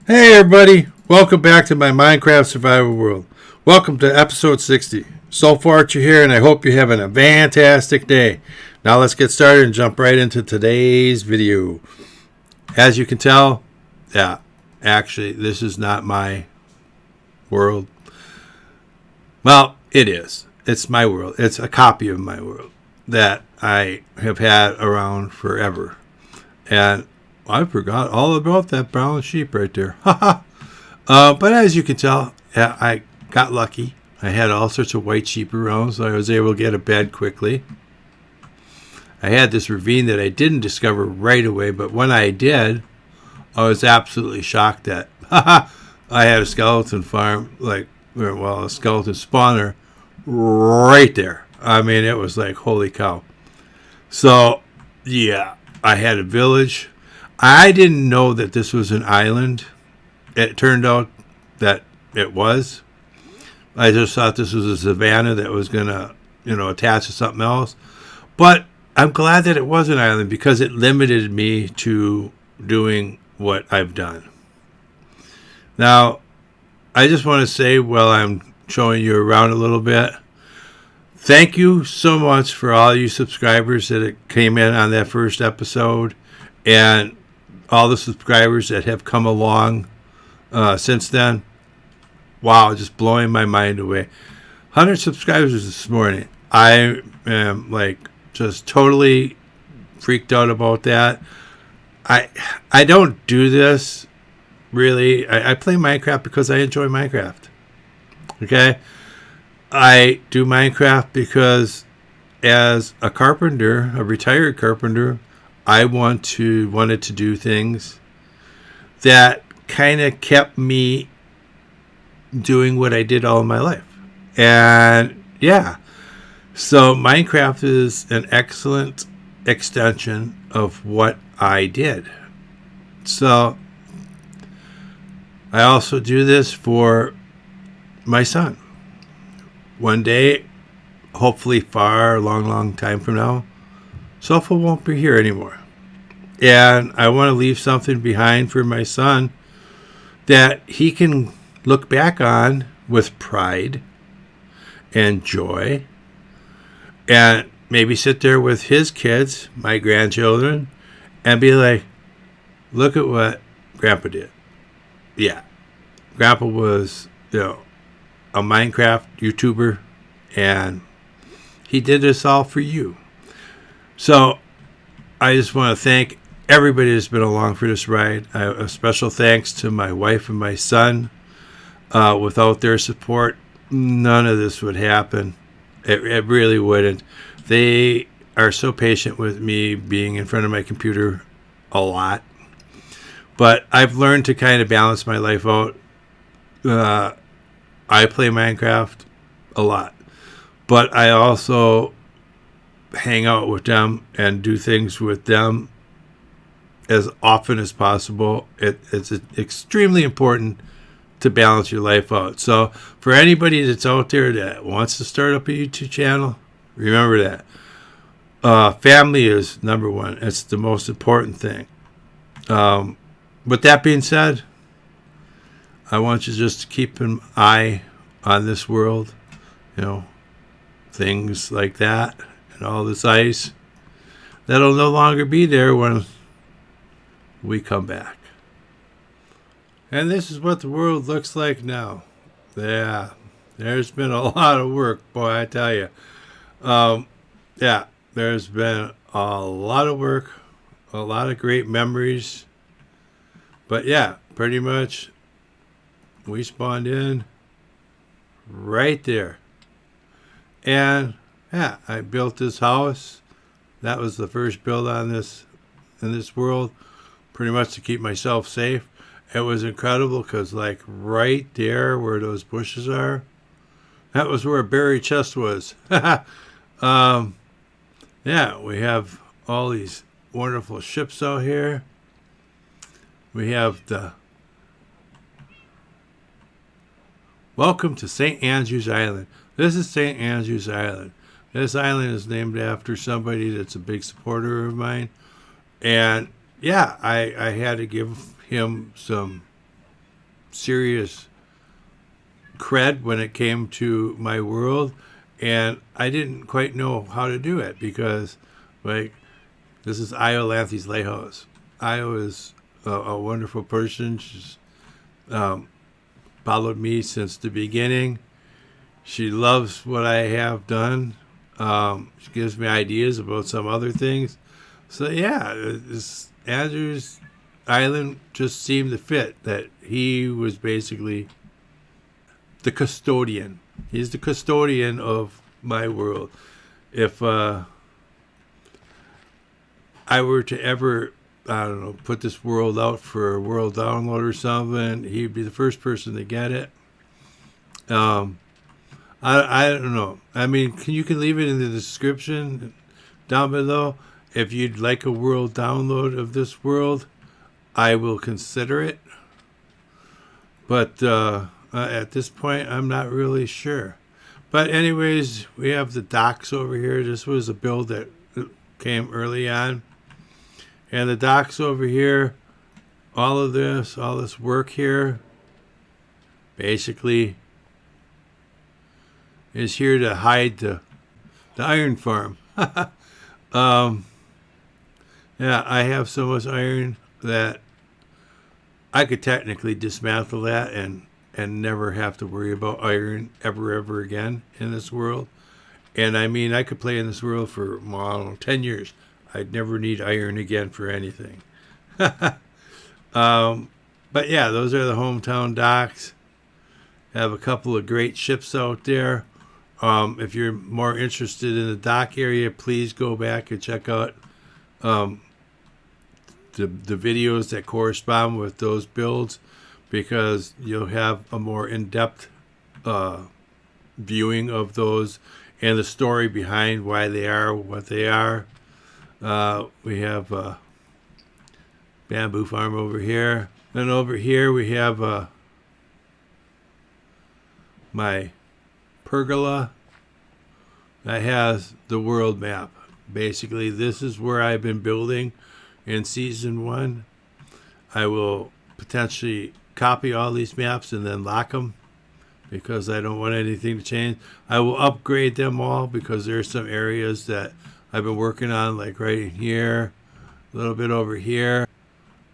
Hey everybody, welcome back to my Minecraft survival world. Welcome to episode 60. Soulful Archer here, and I hope you're having a fantastic day. Now let's get started and jump right into today's video. As you can tell, actually this is not my world. Well, it is. It's my world. It's a copy of my world that I have had around forever. And I forgot all about that brown sheep right there. But as you can tell, I got lucky. I had all sorts of white sheep around, so I was able to get a bed quickly. I had this ravine that I didn't discover right away, but when I did, I was absolutely shocked that I had a skeleton farm, a skeleton spawner right there. I mean, it was like, holy cow. So, yeah, I had a village. I didn't know that this was an island. It turned out that it was. I just thought this was a savanna that was going to, attach to something else. But I'm glad that it was an island because it limited me to doing what I've done. Now, I just want to say while I'm showing you around a little bit, thank you so much for all you subscribers that came in on that first episode and all the subscribers that have come along since then. Wow, just blowing my mind away. 100 subscribers this morning. I am just totally freaked out about that. I don't do this really. I play Minecraft because I enjoy Minecraft. Okay? I do Minecraft because as a carpenter, a retired carpenter, I wanted to do things that kind of kept me doing what I did all my life. And yeah, so Minecraft is an excellent extension of what I did. So I also do this for my son. One day, hopefully far, long time from now, Soulful won't be here anymore. And I want to leave something behind for my son that he can look back on with pride and joy and maybe sit there with his kids, my grandchildren, and be like, look at what Grandpa did. Yeah. Grandpa was, a Minecraft YouTuber, and he did this all for you. So I just want to thank everybody that's been along for this ride. A special thanks to my wife and my son. Without their support, none of this would happen. It really wouldn't. They are so patient with me being in front of my computer a lot. But I've learned to kind of balance my life out. I play Minecraft a lot. But I also hang out with them and do things with them as often as possible. It's extremely important to balance your life out. So for anybody that's out there that wants to start up a YouTube channel, remember that family is number one. It's the most important thing. With that being said, I want you just to keep an eye on this world, things like that, and all this ice that'll no longer be there when we come back. And this is what the world looks like now. Yeah, there's been a lot of work, boy, I tell you. There's been a lot of work, a lot of great memories. But yeah, pretty much we spawned in right there. And yeah, I built this house. That was the first build on this in this world, pretty much to keep myself safe. It was incredible because right there where those bushes are, that was where a buried chest was. Yeah, we have all these wonderful ships out here. We have the welcome to St. Andrew's Island. This is St. Andrew's Island. This island is named after somebody that's a big supporter of mine. And yeah, I had to give him some serious cred when it came to my world, and I didn't quite know how to do it because, like, this is Io Lanthy's Lighthouse. Io is a wonderful person. She's followed me since the beginning. She loves what I have done. She gives me ideas about some other things. So yeah, Andrew's Island just seemed to fit that he was basically the custodian. He's the custodian of my world. If I were to ever, I don't know, put this world out for a world download or something, he'd be the first person to get it. I don't know. I mean, you can leave it in the description down below. If you'd like a world download of this world, I will consider it. But at this point, I'm not really sure. But anyways, we have the docks over here. This was a build that came early on. And the docks over here, all this work here, basically is here to hide the iron farm. Yeah, I have so much iron that I could technically dismantle that and never have to worry about iron ever again in this world. And I mean, I could play in this world for, well, I don't know, 10 years. I'd never need iron again for anything. But yeah, those are the hometown docks. Have a couple of great ships out there. If you're more interested in the dock area, please go back and check out the videos that correspond with those builds, because you'll have a more in-depth viewing of those and the story behind why they are what they are. We have a bamboo farm over here. Then over here we have my pergola that has the world map. Basically, this is where I've been building in season 1. I will potentially copy all these maps and then lock them because I don't want anything to change. I will upgrade them all because there's some areas that I've been working on, like right in here, a little bit over here.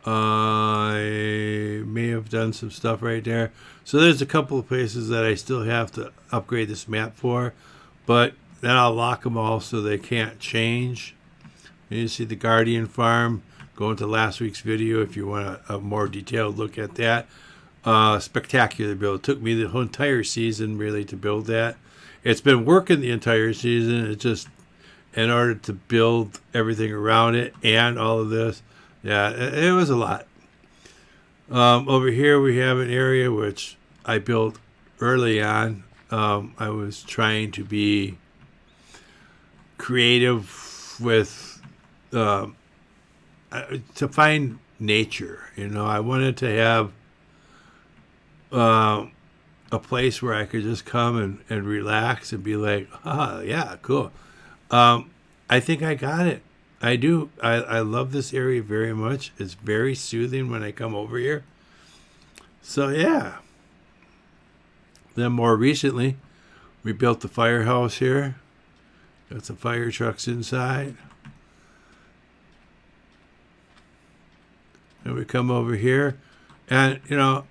I may have done some stuff right there. So there's a couple of places that I still have to upgrade this map for, but then I'll lock them all so they can't change. And you see the Guardian Farm. Go into last week's video if you want a more detailed look at that. Spectacular build. It took me the whole entire season really to build that. It's been working the entire season. It just, in order to build everything around it and all of this, yeah, it was a lot. Over here we have an area which I built early on. I was trying to be creative with to find nature. You know, I wanted to have a place where I could just come and relax and be like, yeah, cool. I think I got it. I do. I love this area very much. It's very soothing when I come over here. So yeah. Then more recently, we built the firehouse here. Got some fire trucks inside. And we come over here. And, you know,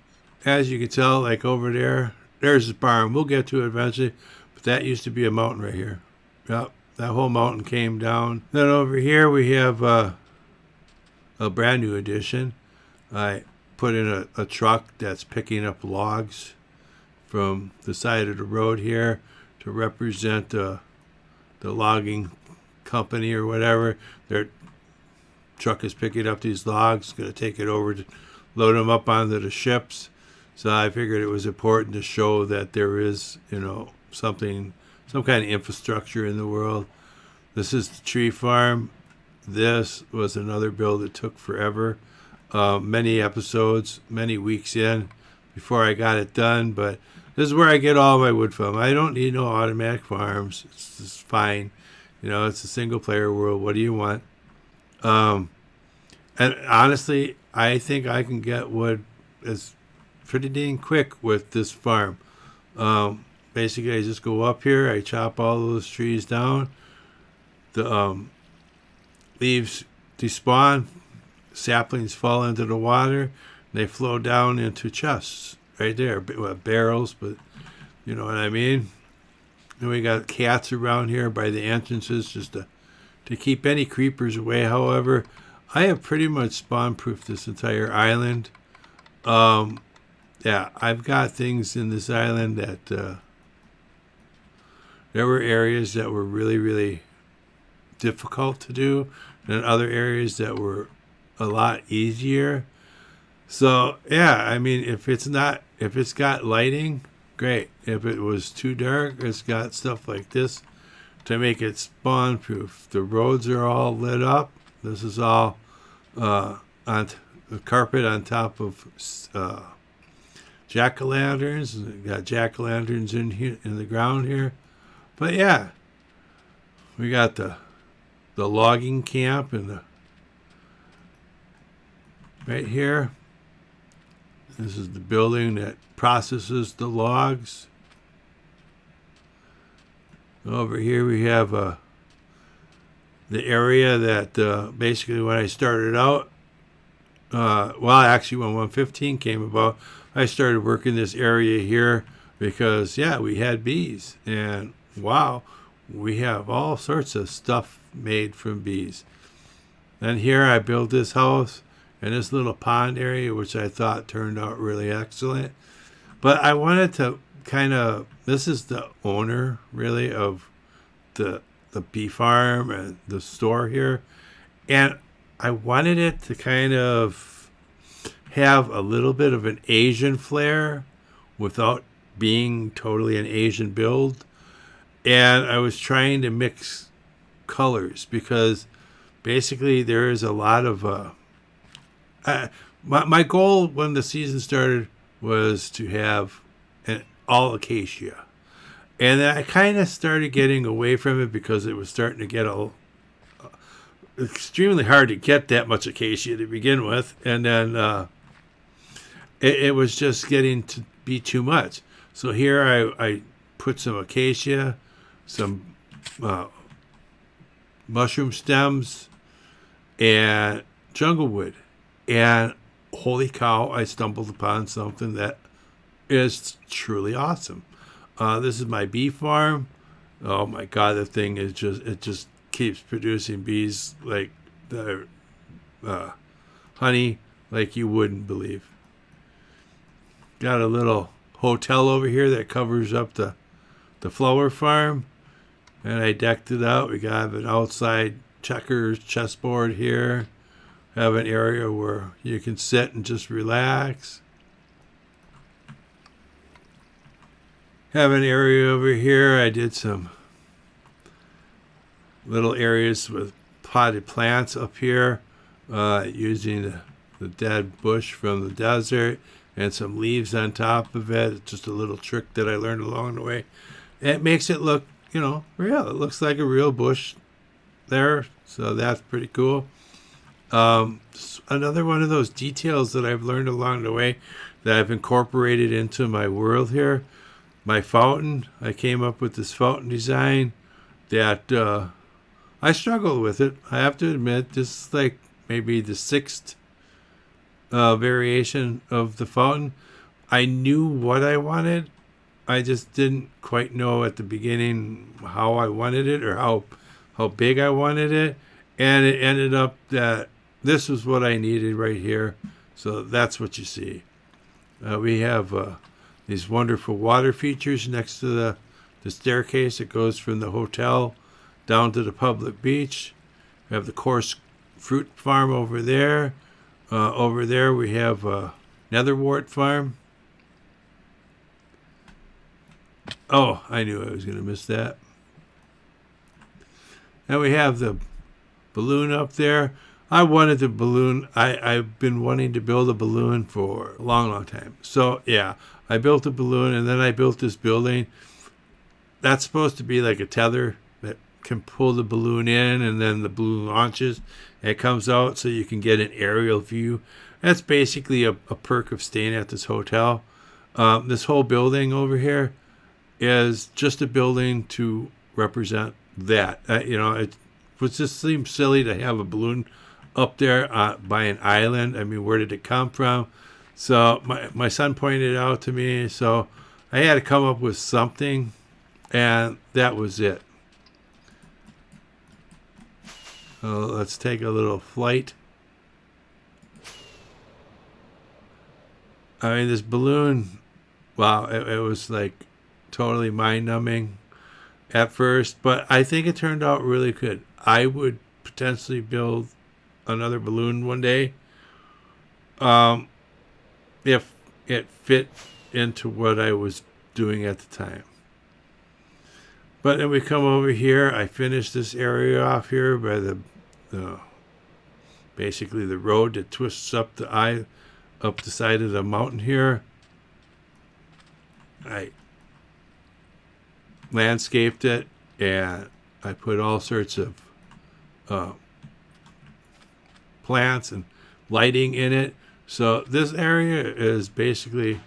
as you can tell, like over there, there's the barn. We'll get to it eventually. But that used to be a mountain right here. Yep. That whole mountain came down. Then over here we have a brand new addition. I put in a truck that's picking up logs from the side of the road here to represent the logging company or whatever. Their truck is picking up these logs, going to take it over to load them up onto the ships. So I figured it was important to show that there is, you know, some kind of infrastructure in the world. This is the tree farm. This was another build that took forever. Many episodes, many weeks in before I got it done. But this is where I get all my wood from. I don't need no automatic farms. It's just fine. You know, it's a single player world. What do you want? And honestly, I think I can get wood as pretty dang quick with this farm. Basically, I just go up here, I chop all those trees down. The leaves despawn, saplings fall into the water, they flow down into chests right there, barrels, but you know what I mean. And we got cats around here by the entrances just to keep any creepers away. However, I have pretty much spawn-proofed this entire island. Yeah, I've got things in this island that there were areas that were really, really difficult to do, and other areas that were a lot easier. So yeah, I mean, if it's got lighting, great. If it was too dark, it's got stuff like this to make it spawn proof. The roads are all lit up. This is all on the carpet on top of jack-o'-lanterns. Got jack-o'-lanterns in here in the ground here. But yeah, we got the logging camp and right here. This is the building that processes the logs. Over here we have the area that basically when I started out, well, actually when 115 came about, I started working this area here because, yeah, we had bees. And wow, we have all sorts of stuff made from bees. And here I built this house and this little pond area, which I thought turned out really excellent. But I wanted to kind of, this is the owner really of the bee farm and the store here. And I wanted it to kind of have a little bit of an Asian flair without being totally an Asian build. And I was trying to mix colors because basically there is a lot of my goal when the season started was to have an all acacia, and I kind of started getting away from it because it was starting to get extremely hard to get that much acacia to begin with, and then it was just getting to be too much. So here I put some acacia, some mushroom stems, and jungle wood. And holy cow, I stumbled upon something that is truly awesome. This is my bee farm. Oh my God, the thing is just keeps producing bees like the honey like you wouldn't believe. Got a little hotel over here that covers up the flower farm, and I decked it out. We got an outside checkers chessboard here. Have an area where you can sit and just relax. Have an area over here. I did some little areas with potted plants up here, using the dead bush from the desert and some leaves on top of it. It's just a little trick that I learned along the way. It makes it look, real. It looks like a real bush there, so that's pretty cool. Another one of those details that I've learned along the way that I've incorporated into my world here. My fountain, I came up with this fountain design that I struggled with it. I have to admit, this is like maybe the sixth variation of the fountain. I knew what I wanted. I just didn't quite know at the beginning how I wanted it or how big I wanted it. And it ended up that this was what I needed right here. So that's what you see. We have these wonderful water features next to the staircase that goes from the hotel down to the public beach. We have the coarse fruit farm over there. Over there we have a netherwort farm. Oh, I knew I was going to miss that. Now we have the balloon up there. I wanted the balloon. I've been wanting to build a balloon for a long, long time. So, yeah, I built a balloon, and then I built this building. That's supposed to be like a tether that can pull the balloon in, and then the balloon launches, and it comes out so you can get an aerial view. That's basically a perk of staying at this hotel. This whole building over here is just a building to represent that. It would just seem silly to have a balloon up there by an island. I mean, where did it come from? So my son pointed it out to me, so I had to come up with something, and that was it. So let's take a little flight. I mean, this balloon, wow, it was like totally mind-numbing at first, but I think it turned out really good. I would potentially build another balloon one day, if it fit into what I was doing at the time. But then we come over here. I finished this area off here by the basically the road that twists up the side of the mountain here. I landscaped it, and I put all sorts of plants and lighting in it. So this area is basically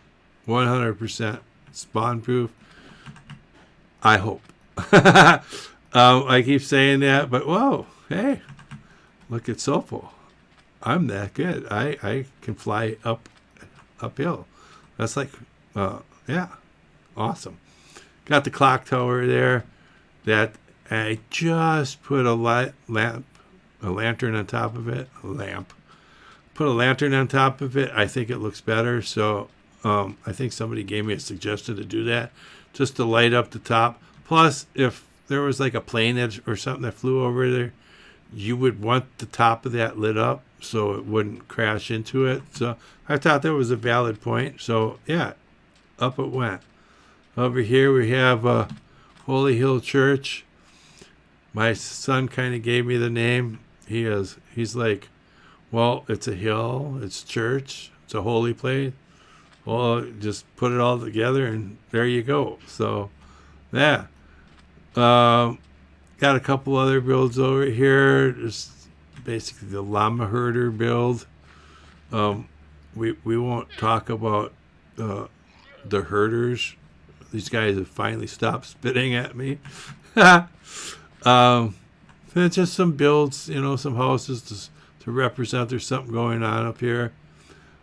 100% spawn proof. I hope. I keep saying that, but whoa, hey, look at Soulful. I'm that good. I can fly uphill. That's like, yeah, awesome. Got the clock tower there that I just put a lantern on top of it. Put a lantern on top of it. I think it looks better. So I think somebody gave me a suggestion to do that, just to light up the top. Plus, if there was like a plane or something that flew over there, you would want the top of that lit up so it wouldn't crash into it. So I thought that was a valid point. So yeah, up it went. Over here we have Holy Hill Church. My son kind of gave me the name. He's like, well, it's a hill, it's church, it's a holy place. Well, just put it all together and there you go. So, yeah. Got a couple other builds over here. Just basically the llama herder build. We won't talk about the herders. These guys have finally stopped spitting at me. It's just some builds, some houses to represent there's something going on up here.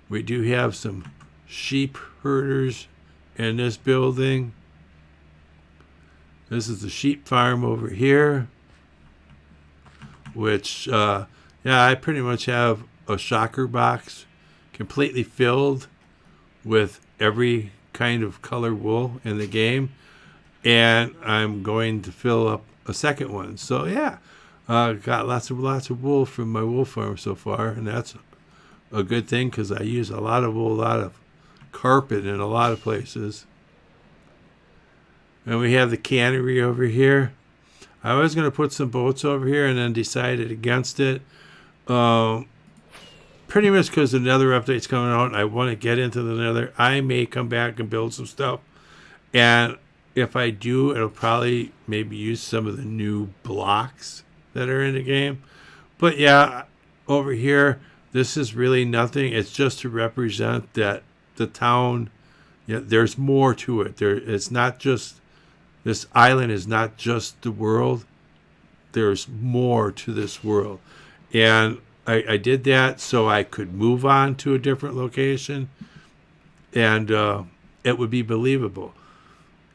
We do have some sheep herders in this building. This is the sheep farm over here, which, I pretty much have a shocker box completely filled with every kind of color wool in the game, and I'm going to fill up a second one. So yeah, got lots of wool from my wool farm so far, and that's a good thing because I use a lot of wool, a lot of carpet in a lot of places. And we have the cannery over here. I was going to put some boats over here and then decided against it. Pretty much because the Nether update's coming out and I want to get into the Nether. I may come back and build some stuff. And if I do, it'll probably maybe use some of the new blocks that are in the game. But yeah, over here, this is really nothing. It's just to represent that the town, there's more to it. It's not just, this island is not just the world. There's more to this world. And I did that so I could move on to a different location and it would be believable.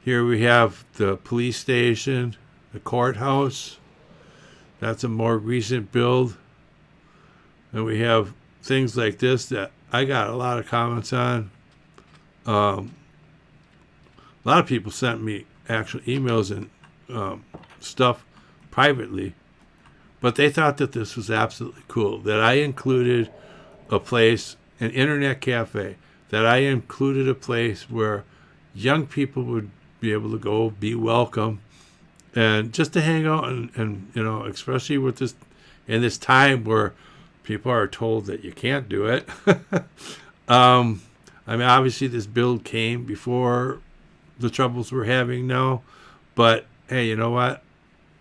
Here we have the police station, the courthouse. That's a more recent build. And we have things like this that I got a lot of comments on. A lot of people sent me actual emails and stuff privately, but they thought that this was absolutely cool, that I included a place, an internet cafe, that I included a place where young people would be able to go, be welcome, and just to hang out and especially with this, in this time where people are told that you can't do it. I mean, obviously this build came before the troubles we're having now, but hey, you know what?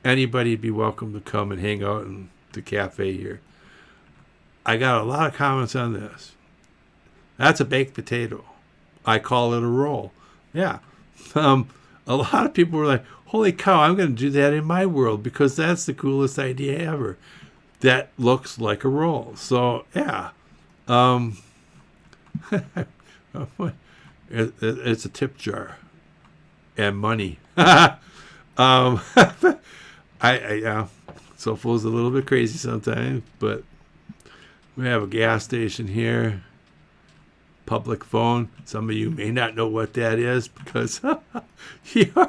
Anybody'd be welcome to come and hang out in the cafe here. I got a lot of comments on this. That's a baked potato. I call it a roll. Yeah. A lot of people were like, holy cow, I'm going to do that in my world because that's the coolest idea ever. That looks like a roll. So, yeah. It's a tip jar and money. Soulful's a little bit crazy sometimes, but we have a gas station here. Public phone. Some of you may not know what that is because yeah.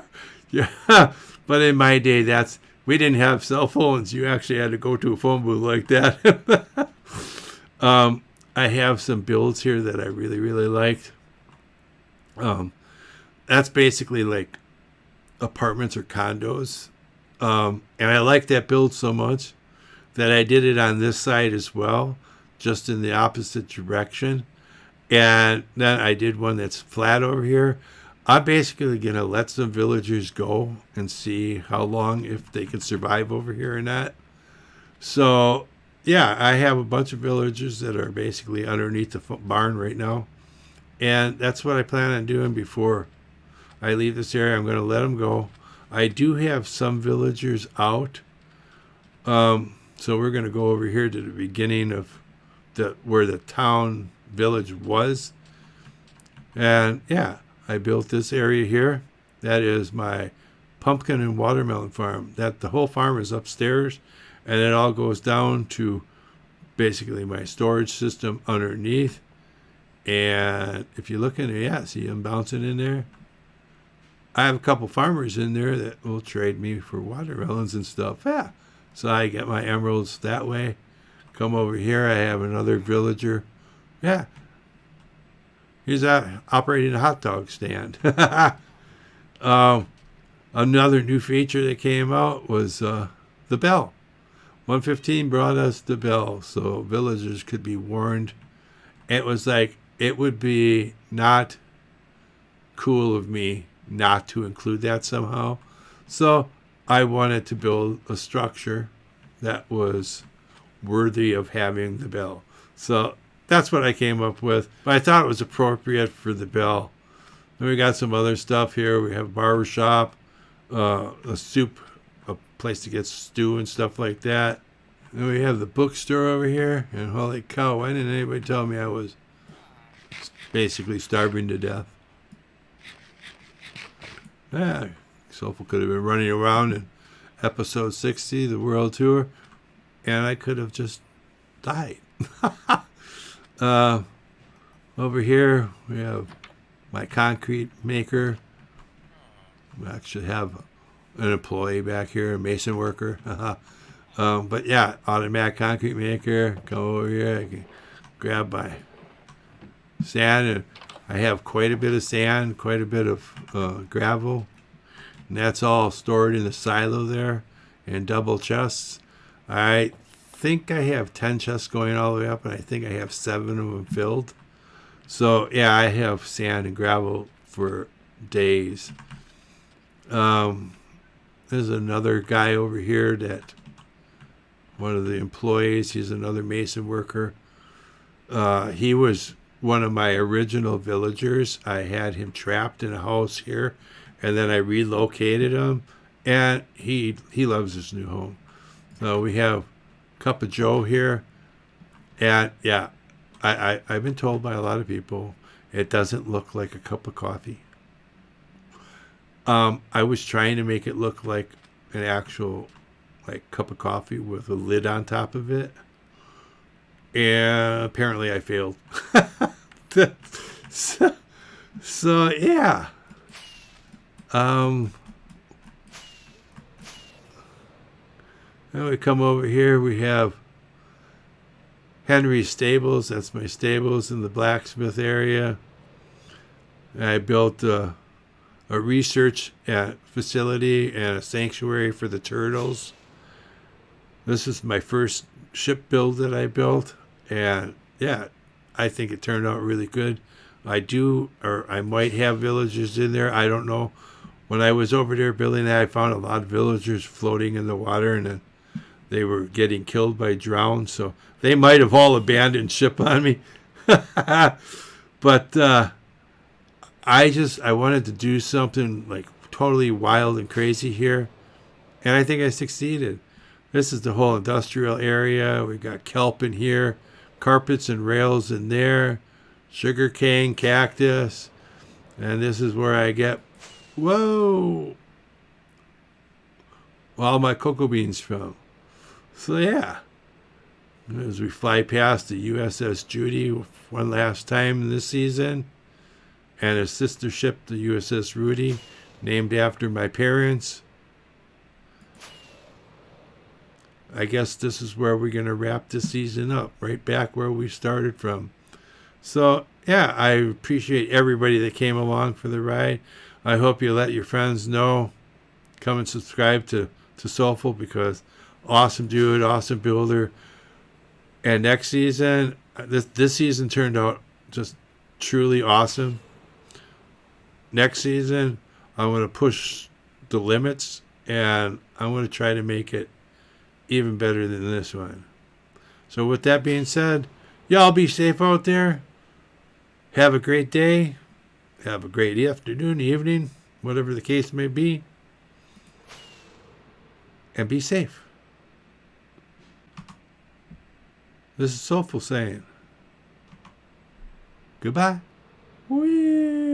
But in my day, we didn't have cell phones. You actually had to go to a phone booth like that. I have some builds here that I really, really liked. That's basically like apartments or condos. And I like that build so much that I did it on this side as well, just in the opposite direction. And then I did one that's flat over here. I'm basically going to let some villagers go and see how long, if they can survive over here or not. So, yeah, I have a bunch of villagers that are basically underneath the barn right now. And that's what I plan on doing before I leave this area. I'm going to let them go. I do have some villagers out. So we're going to go over here to the beginning of where the town village was. And yeah, I built this area here. That is my pumpkin and watermelon farm. The whole farm is upstairs, and it all goes down to basically my storage system underneath. And if you look in there, yeah, see I'm bouncing in there. I have a couple farmers in there that will trade me for watermelons and stuff. Yeah, so I get my emeralds that way. Come over here, I have another villager. Yeah, he's operating a hot dog stand. Another new feature that came out was the bell. 115 brought us the bell, so villagers could be warned. It was like, it would be not cool of me not to include that somehow. So I wanted to build a structure that was worthy of having the bell. So that's what I came up with. But I thought it was appropriate for the bell. Then we got some other stuff here. We have a barber shop, a soup, a place to get stew and stuff like that. Then we have the bookstore over here. And holy cow, why didn't anybody tell me I was basically starving to death? Yeah, Soulful could have been running around in episode 60, the world tour, and I could have just died. Over here, we have my concrete maker. We actually have an employee back here, a mason worker. But yeah, automatic concrete maker. Come over here, I can grab my sand, and I have quite a bit of sand, quite a bit of gravel, and that's all stored in the silo there in double chests. I think I have 10 chests going all the way up, and I think I have 7 of them filled. So yeah, I have sand and gravel for days. There's another guy over here that one of the employees, he's another mason worker. He was one of my original villagers. I had him trapped in a house here, and then I relocated him, and he loves his new home. So we have Cup of Joe here, and yeah, I've been told by a lot of people it doesn't look like a cup of coffee. I was trying to make it look like an actual cup of coffee with a lid on top of it, and apparently I failed. so yeah. Then we come over here. We have Henry's Stables. That's my stables in the blacksmith area. I built a research facility and a sanctuary for the turtles. This is my first ship build that I built, and yeah, I think it turned out really good. I might have villagers in there. I don't know. When I was over there building that, I found a lot of villagers floating in the water, and then they were getting killed by drown. So they might have all abandoned ship on me. But I wanted to do something like totally wild and crazy here, and I think I succeeded. This is the whole industrial area. We got kelp in here, carpets and rails in there, sugarcane, cactus, and this is where I get, whoa, all my cocoa beans from. So yeah, as we fly past the USS Judy one last time this season, and a sister ship, the USS Rudy, named after my parents. I guess this is where we're going to wrap this season up, right back where we started from. So, yeah, I appreciate everybody that came along for the ride. I hope you let your friends know. Come and subscribe to Soulful, because awesome dude, awesome builder. And next season, this season turned out just truly awesome. Next season, I'm going to push the limits, and I'm going to try to make it even better than this one. So with that being said, y'all be safe out there. Have a great day. Have a great afternoon, evening, whatever the case may be. And be safe. This is Soulful saying goodbye. Whee!